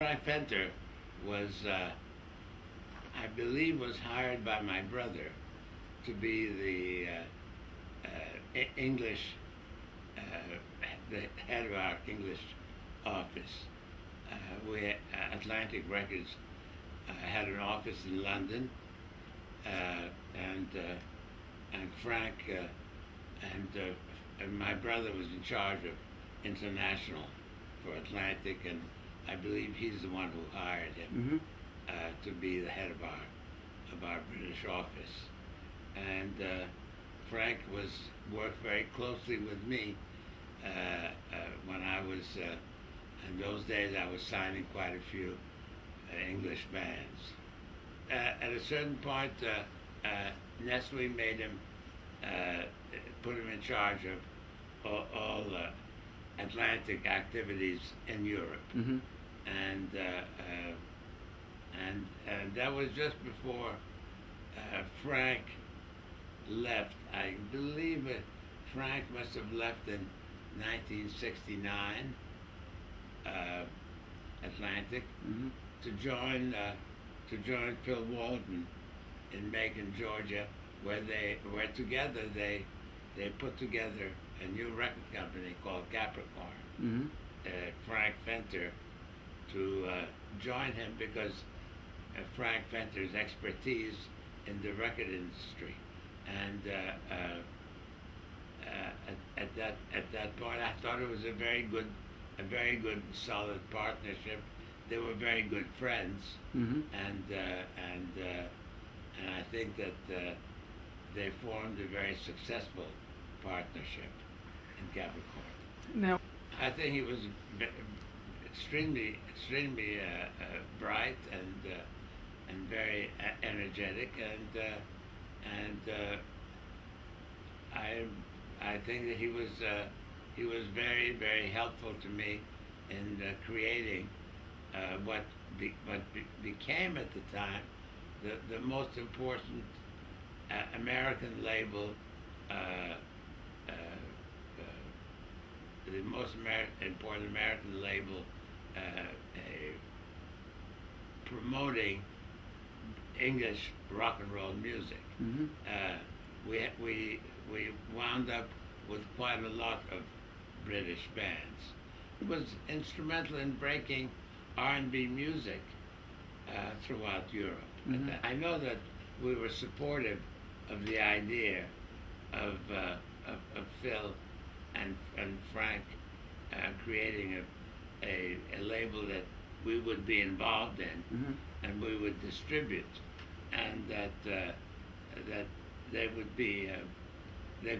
Frank Fenter was, I believe, was hired by my brother to be the English, uh, the head of our English office. Atlantic Records had an office in London, and Frank and my brother was in charge of international for Atlantic, and I believe he's the one who hired him to be the head of our British office. And Frank worked very closely with me when I was in those days. I was signing quite a few English bands. At a certain point, Nestle made him put him in charge of all Atlantic activities in Europe, and that was just before Frank left. I believe Frank must have left in 1969, Atlantic, to join Phil Walden in Macon, Georgia, where together they put together a new record company called Capricorn. Frank Fenter to join him because Frank Fenter's expertise in the record industry, and at that point I thought it was a very good solid partnership. They were very good friends, and I think that they formed a very successful partnership in Capricorn. Now, I think he was extremely bright and very energetic, and I think that he was very helpful to me in creating what became at the time the most important American label, the most important American label promoting English rock and roll music. We wound up with quite a lot of British bands. It was instrumental in breaking R&B music throughout Europe. I know that we were supportive of the idea of Phil and Frank creating a label that we would be involved in, and we would distribute, and that there would be a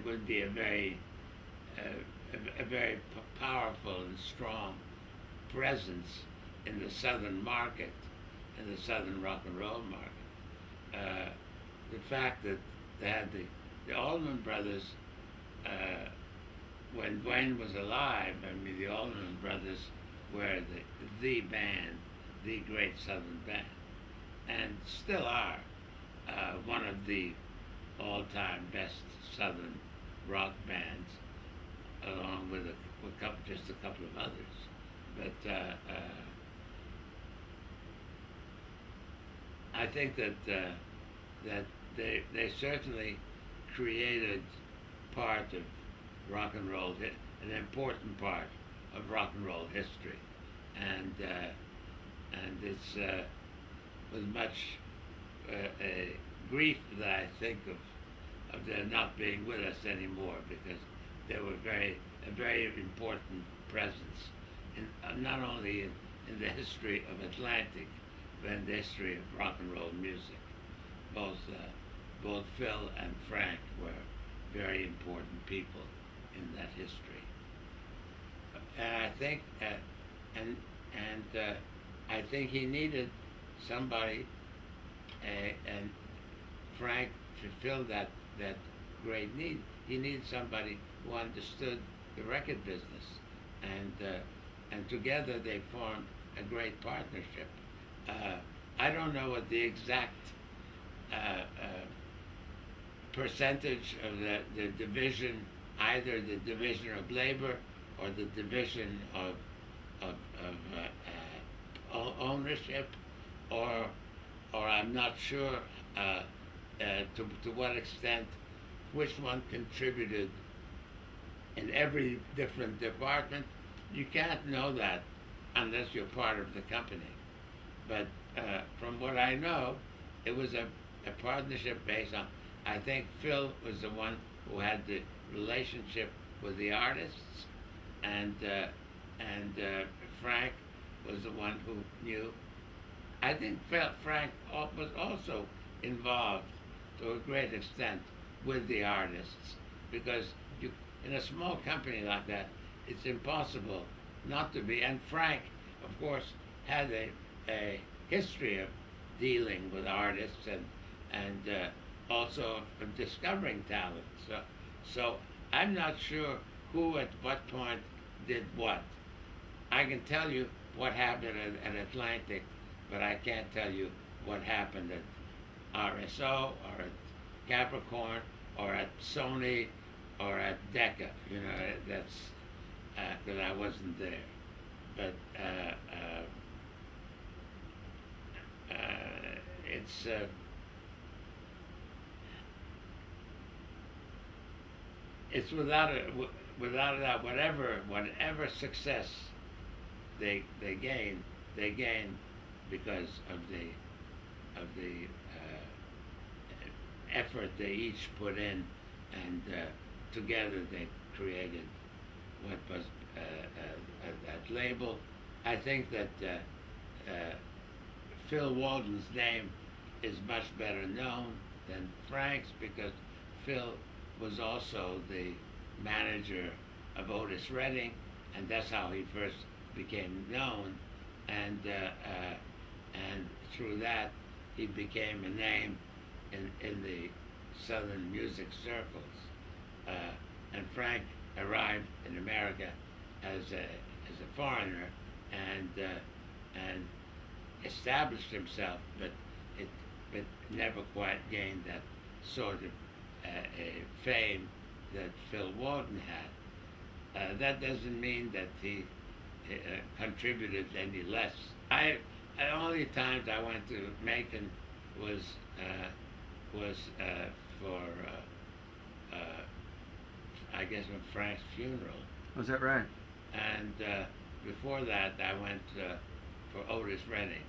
very powerful and strong presence in the southern market, in the southern rock and roll market. The fact that they had the Allman Brothers, when Dwayne was alive, I mean, the Allman Brothers were the band, the great southern band, and still are one of the all-time best southern rock bands, along with just a couple of others. But I think that they certainly created part of rock and roll, an important part of rock and roll history, and it's with much grief that I think of their not being with us anymore, because they were a very important presence in not only in the history of Atlantic, but in the history of rock and roll music. Both Phil and Frank were very important people in that history. And I think, I think he needed somebody, and Frank fulfilled that great need. He needed somebody who understood the record business, and together they formed a great partnership. I don't know what the exact percentage of the division, either the division of labor or the division of ownership, or I'm not sure to what extent which one contributed in every different department. You can't know that unless you're part of the company. But from what I know, it was a partnership based on, I think Phil was the one who had the relationship with the artists, and Frank was the one who knew. I think Frank was also involved to a great extent with the artists, because you, in a small company like that, it's impossible not to be. And Frank, of course, had a history of dealing with artists and also of discovering talent. So I'm not sure who at what point did what. I can tell you what happened at Atlantic, but I can't tell you what happened at RSO or at Capricorn or at Sony or at Decca. You know, that's because I wasn't there. But it's without a doubt, whatever success they gain because of the effort they each put in, and together they created what was that label. I think that Phil Walden's name is much better known than Frank's, because Phil was also the manager of Otis Redding, and that's how he first became known, and through that he became a name in the Southern music circles. And Frank arrived in America as a foreigner and established himself, but never quite gained that sort of fame that Phil Walden had. That doesn't mean that he contributed any less. The only times I went to Macon was for I guess for Frank's funeral. Was that right? And before that, I went for Otis Redding.